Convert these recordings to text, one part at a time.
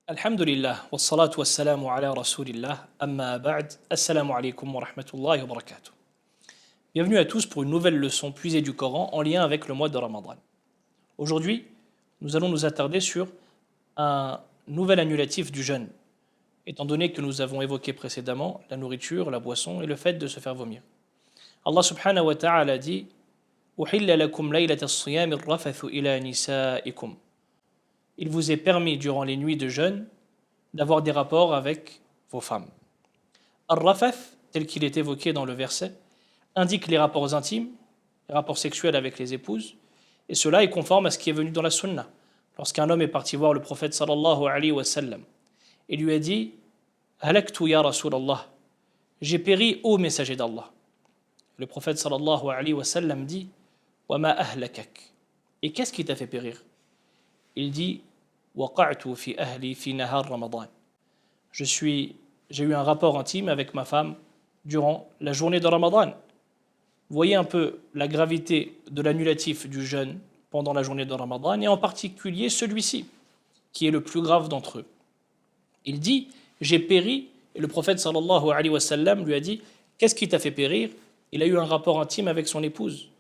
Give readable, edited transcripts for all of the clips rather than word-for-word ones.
Alhamdulillah, wassalatu wassalamu ala rasulillah, amma ba'd, assalamu alaikum wa rahmatullahi wa barakatuh. Bienvenue à tous pour une nouvelle leçon puisée du Coran en lien avec le mois de Ramadan. Aujourd'hui, nous allons nous attarder sur un nouvel annulatif du jeûne, étant donné que nous avons évoqué précédemment la nourriture, la boisson et le fait de se faire vomir. Allah subhanahu wa ta'ala dit Uhilla lakum laylata as-siyami ar-rafathu ila nisaikum. Il vous est permis durant les nuits de jeûne d'avoir des rapports avec vos femmes. Ar-rafath, tel qu'il est évoqué dans le verset, indique les rapports intimes, les rapports sexuels avec les épouses, et cela est conforme à ce qui est venu dans la sunna. Lorsqu'un homme est parti voir le prophète sallallahu alayhi wa sallam, il lui a dit Halaktu ya Rasulallah, j'ai péri ô messager d'Allah. Le prophète sallallahu alayhi wa sallam dit Wa ma ahlakak. Et qu'est-ce qui t'a fait périr? Il dit Waqa'tu fi ahli fi nahar Ramadan. J'ai eu un rapport intime avec ma femme durant la journée de Ramadan. Vous voyez un peu la gravité de l'annulatif du jeûne pendant la journée de Ramadan, et en particulier celui-ci, qui est le plus grave d'entre eux. Il dit J'ai péri, et le prophète sallallahu alayhi wa sallam lui a dit Qu'est-ce qui t'a fait périr? Il a eu un rapport intime avec son épouse.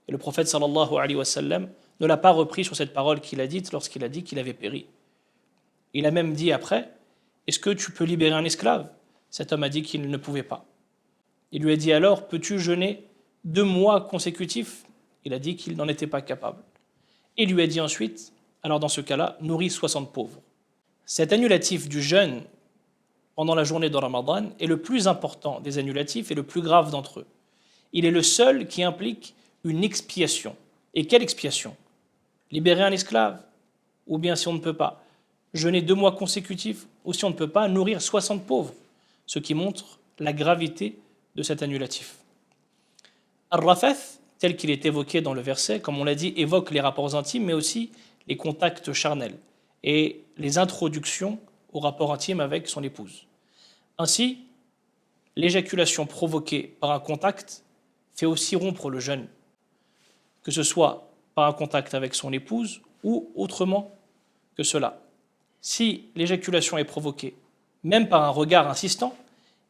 Et le prophète sallallahu alayhi wa sallam ne l'a pas repris sur cette parole qu'il a dite lorsqu'il a dit qu'il avait péri. Il a même dit après, est-ce que tu peux libérer un esclave? Cet homme a dit qu'il ne pouvait pas. Il lui a dit alors, peux-tu jeûner 2 mois consécutifs? Il a dit qu'il n'en était pas capable. Il lui a dit ensuite, alors dans ce cas-là, nourris 60 pauvres. Cet annulatif du jeûne pendant la journée de Ramadan est le plus important des annulatifs et le plus grave d'entre eux. Il est le seul qui implique une expiation. Et quelle expiation? Libérer un esclave, ou bien si on ne peut pas, jeûner 2 mois consécutifs, ou si on ne peut pas, nourrir 60 pauvres, ce qui montre la gravité de cet annulatif. Ar-rafath, tel qu'il est évoqué dans le verset, comme on l'a dit, évoque les rapports intimes, mais aussi les contacts charnels et les introductions aux rapports intimes avec son épouse. Ainsi, l'éjaculation provoquée par un contact fait aussi rompre le jeûne, que ce soit par un contact avec son épouse ou autrement que cela. Si l'éjaculation est provoquée, même par un regard insistant,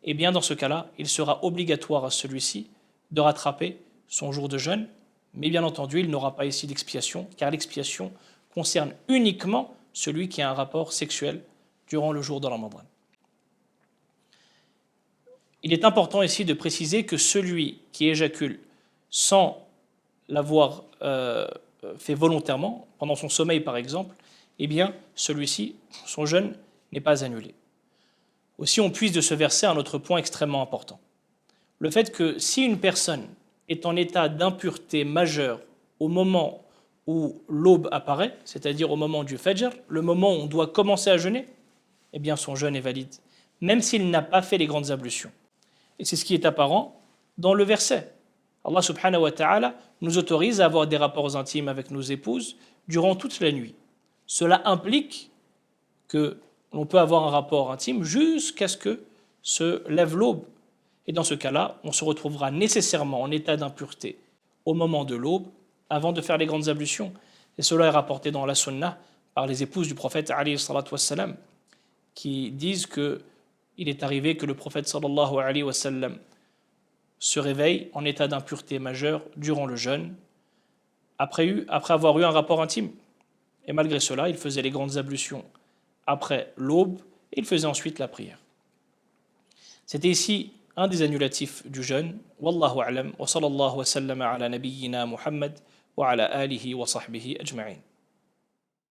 eh bien dans ce cas-là, il sera obligatoire à celui-ci de rattraper son jour de jeûne, mais bien entendu, il n'aura pas ici d'expiation, car l'expiation concerne uniquement celui qui a un rapport sexuel durant le jour de Ramadan. Il est important ici de préciser que celui qui éjacule sans l'avoir fait volontairement, pendant son sommeil par exemple, eh bien celui-ci, son jeûne n'est pas annulé. Aussi on puise de ce verset un autre point extrêmement important. Le fait que si une personne est en état d'impureté majeure au moment où l'aube apparaît, c'est-à-dire au moment du Fajr, le moment où on doit commencer à jeûner, eh bien son jeûne est valide, même s'il n'a pas fait les grandes ablutions. Et c'est ce qui est apparent dans le verset. Allah subhanahu wa ta'ala nous autorise à avoir des rapports intimes avec nos épouses durant toute la nuit. Cela implique que l'on peut avoir un rapport intime jusqu'à ce que se lève l'aube. Et dans ce cas-là, on se retrouvera nécessairement en état d'impureté au moment de l'aube, avant de faire les grandes ablutions. Et cela est rapporté dans la sunna par les épouses du prophète alayhi salatu wassalam, qui disent que il est arrivé que le prophète sallallahu alayhi wa sallam se réveille en état d'impureté majeure durant le jeûne, après avoir eu un rapport intime. Et malgré cela, il faisait les grandes ablutions après l'aube et il faisait ensuite la prière. C'était ici un des annulatifs du jeûne. Wallahu a'lam wa sallallahu wa sallama ala nabiyyina Muhammad wa ala alihi wa sahbihi ajma'in.